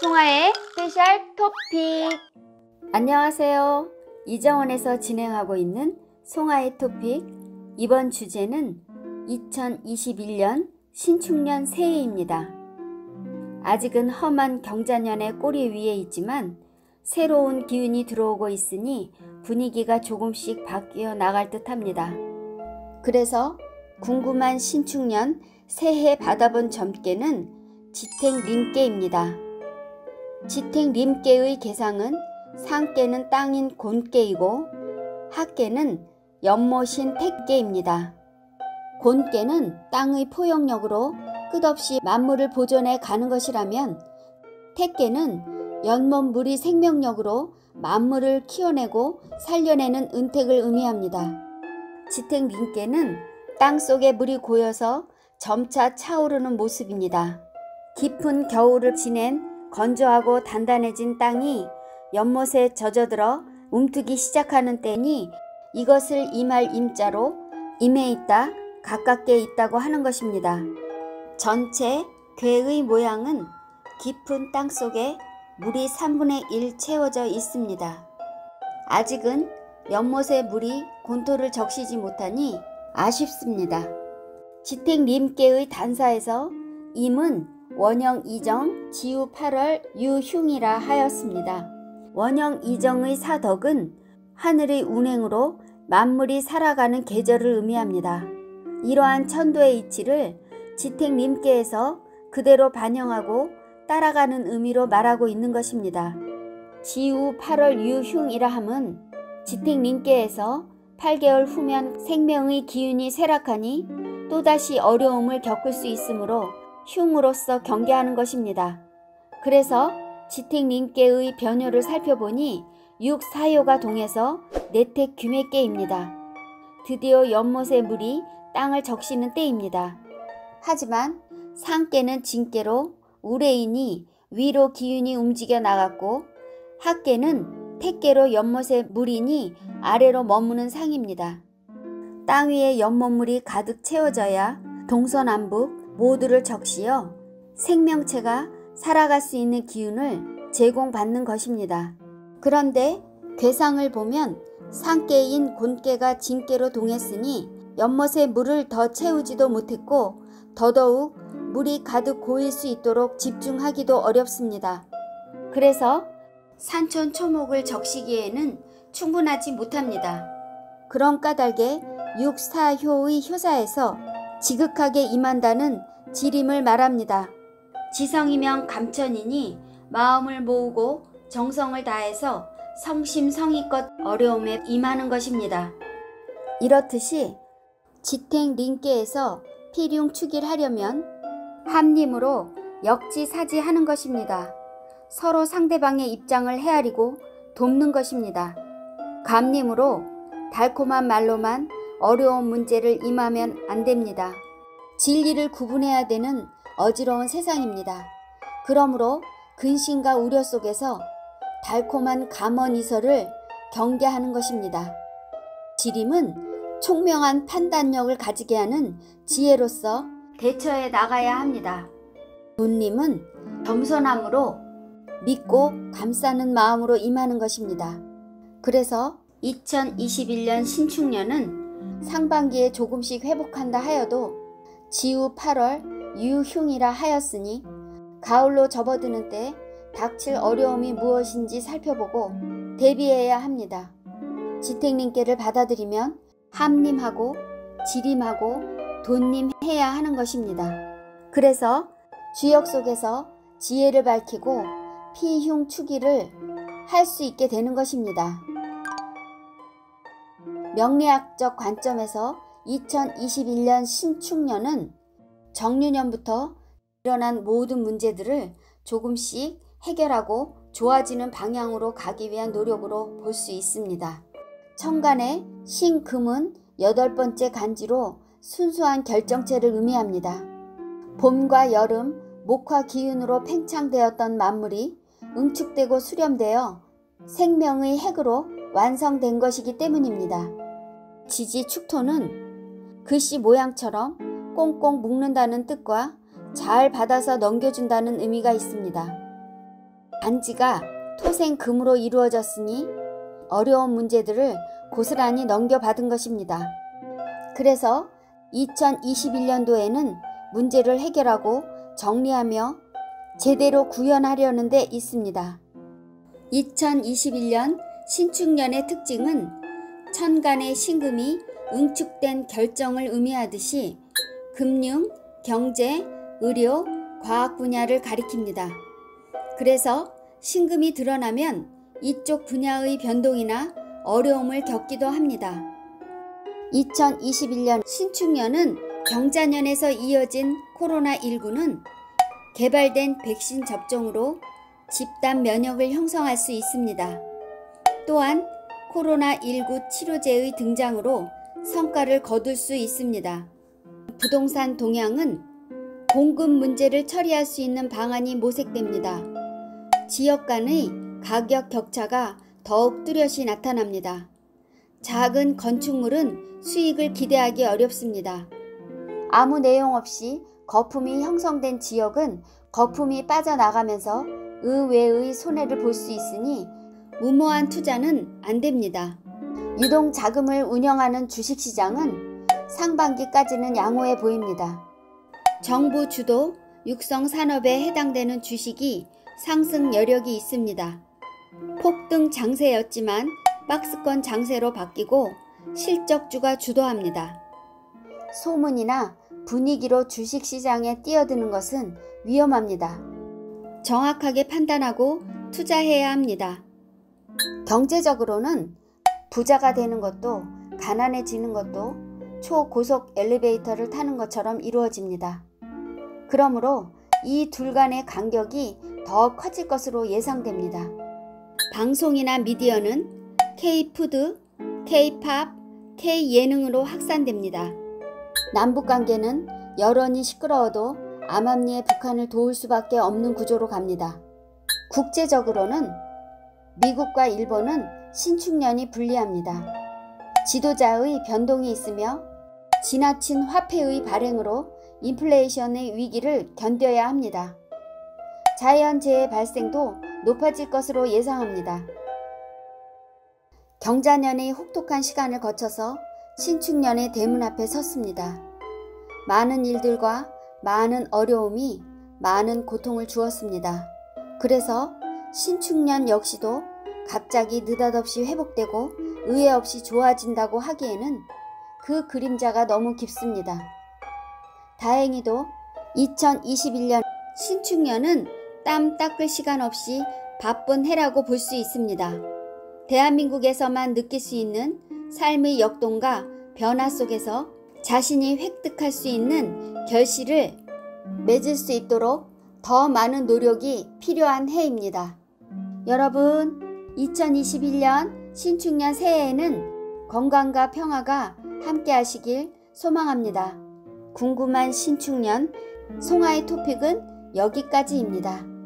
송아의 스페셜 토픽. 안녕하세요. 이정원에서 진행하고 있는 송아의 토픽. 이번 주제는 2021년 신축년 새해입니다. 아직은 험한 경자년의 꼬리 위에 있지만 새로운 기운이 들어오고 있으니 분위기가 조금씩 바뀌어 나갈 듯 합니다. 그래서 궁금한 신축년 새해 받아본 점괘는 지택림괘입니다. 지택림괘의 개상은 상괘는 땅인 곤괘이고 하괘는 연못인 택괘입니다. 곤괘는 땅의 포용력으로 끝없이 만물을 보존해 가는 것이라면 택괘는 연못 물이 생명력으로 만물을 키워내고 살려내는 은택을 의미합니다. 지택림괘는 땅속에 물이 고여서 점차 차오르는 모습입니다. 깊은 겨울을 지낸 건조하고 단단해진 땅이 연못에 젖어들어 움트기 시작하는 때니 이것을 임할 임자로 임에 있다, 가깝게 있다고 하는 것입니다. 전체 괘의 모양은 깊은 땅 속에 물이 3분의 1 채워져 있습니다. 아직은 연못의 물이 곤토를 적시지 못하니 아쉽습니다. 지택림괘의 단사에서 임은 원형 이정, 지우 8월, 유흉이라 하였습니다. 원형 이정의 사덕은 하늘의 운행으로 만물이 살아가는 계절을 의미합니다. 이러한 천도의 이치를 지택림괘에서 그대로 반영하고 따라가는 의미로 말하고 있는 것입니다. 지우 8월 유흉이라 함은 지택림괘에서 8개월 후면 생명의 기운이 쇠락하니 또다시 어려움을 겪을 수 있으므로 흉으로서 경계하는 것입니다. 그래서 지택림괘의 변효를 살펴보니 육사효가 동해서 내택규맥계입니다. 드디어 연못의 물이 땅을 적시는 때입니다. 하지만 상께는 진께로 우레이니 위로 기운이 움직여 나갔고 하께는 택께로 연못의 물이니 아래로 머무는 상입니다. 땅 위에 연못물이 가득 채워져야 동서남북 모두를 적시어 생명체가 살아갈 수 있는 기운을 제공받는 것입니다. 그런데 괘상을 보면 상께인 곤께가 진께로 동했으니 연못의 물을 더 채우지도 못했고 더더욱 물이 가득 고일 수 있도록 집중하기도 어렵습니다. 그래서 산천 초목을 적시기에는 충분하지 못합니다. 그런 까닭에 육사효의 효사에서 지극하게 임한다는 지림을 말합니다. 지성이면 감천이니 마음을 모으고 정성을 다해서 성심성의껏 어려움에 임하는 것입니다. 이렇듯이 지택림괘에서 필흉축일하려면 합림으로 역지사지하는 것입니다. 서로 상대방의 입장을 헤아리고 돕는 것입니다. 감림으로 달콤한 말로만 어려운 문제를 임하면 안 됩니다. 진리를 구분해야 되는 어지러운 세상입니다. 그러므로 근심과 우려 속에서 달콤한 감언이설을 경계하는 것입니다. 지림은 총명한 판단력을 가지게 하는 지혜로서 대처해 나가야 합니다. 돈림은 겸손함으로 믿고 감싸는 마음으로 임하는 것입니다. 그래서 2021년 신축년은 상반기에 조금씩 회복한다 하여도 지우 8월 유흉이라 하였으니 가을로 접어드는 때 닥칠 어려움이 무엇인지 살펴보고 대비해야 합니다. 지택림괘를 받아들이면 합림하고 지림하고 돈림해야 하는 것입니다. 그래서 주역 속에서 지혜를 밝히고 피흉축일을 할 수 있게 되는 것입니다. 명리학적 관점에서 2021년 신축년은 정유년부터 일어난 모든 문제들을 조금씩 해결하고 좋아지는 방향으로 가기 위한 노력으로 볼 수 있습니다. 천간의 신금은 8번째 간지로 순수한 결정체를 의미합니다. 봄과 여름, 목화 기운으로 팽창되었던 만물이 응축되고 수렴되어 생명의 핵으로 완성된 것이기 때문입니다. 지지축토는 글씨 모양처럼 꽁꽁 묶는다는 뜻과 잘 받아서 넘겨준다는 의미가 있습니다. 반지가 토생금으로 이루어졌으니 어려운 문제들을 고스란히 넘겨받은 것입니다. 그래서 2021년도에는 문제를 해결하고 정리하며 제대로 구현하려는 데 있습니다. 2021년 신축년의 특징은 천간의 신금이 응축된 결정을 의미하듯이 금융, 경제, 의료, 과학 분야를 가리킵니다. 그래서 신금이 드러나면 이쪽 분야의 변동이나 어려움을 겪기도 합니다. 2021년 신축년은 경자년에서 이어진 코로나19는 개발된 백신 접종으로 집단 면역을 형성할 수 있습니다. 또한 코로나19 치료제의 등장으로 성과를 거둘 수 있습니다. 부동산 동향은 공급 문제를 처리할 수 있는 방안이 모색됩니다. 지역 간의 가격 격차가 더욱 뚜렷이 나타납니다. 작은 건축물은 수익을 기대하기 어렵습니다. 아무 내용 없이 거품이 형성된 지역은 거품이 빠져나가면서 의외의 손해를 볼 수 있으니 무모한 투자는 안 됩니다. 유동 자금을 운영하는 주식시장은 상반기까지는 양호해 보입니다. 정부 주도 육성 산업에 해당되는 주식이 상승 여력이 있습니다. 폭등 장세였지만 박스권 장세로 바뀌고 실적주가 주도합니다. 소문이나 분위기로 주식시장에 뛰어드는 것은 위험합니다. 정확하게 판단하고 투자해야 합니다. 경제적으로는 부자가 되는 것도 가난해지는 것도 초고속 엘리베이터를 타는 것처럼 이루어집니다. 그러므로 이 둘 간의 간격이 더 커질 것으로 예상됩니다. 방송이나 미디어는 K-푸드, K-팝, K-예능으로 확산됩니다. 남북관계는 여론이 시끄러워도 암암리에 북한을 도울 수밖에 없는 구조로 갑니다. 국제적으로는 미국과 일본은 신축년이 불리합니다. 지도자의 변동이 있으며 지나친 화폐의 발행으로 인플레이션의 위기를 견뎌야 합니다. 자연재해 발생도 높아질 것으로 예상합니다. 경자년의 혹독한 시간을 거쳐서 신축년의 대문 앞에 섰습니다. 많은 일들과 많은 어려움이 많은 고통을 주었습니다. 그래서 신축년 역시도 갑자기 느닷없이 회복되고 의외 없이 좋아진다고 하기에는 그 그림자가 너무 깊습니다. 다행히도 2021년 신축년은 땀 닦을 시간 없이 바쁜 해라고 볼 수 있습니다. 대한민국에서만 느낄 수 있는 삶의 역동과 변화 속에서 자신이 획득할 수 있는 결실을 맺을 수 있도록 더 많은 노력이 필요한 해입니다. 여러분, 2021년 신축년 새해에는 건강과 평화가 함께 하시길 소망합니다. 궁금한 신축년 송하의 토픽은 여기까지입니다.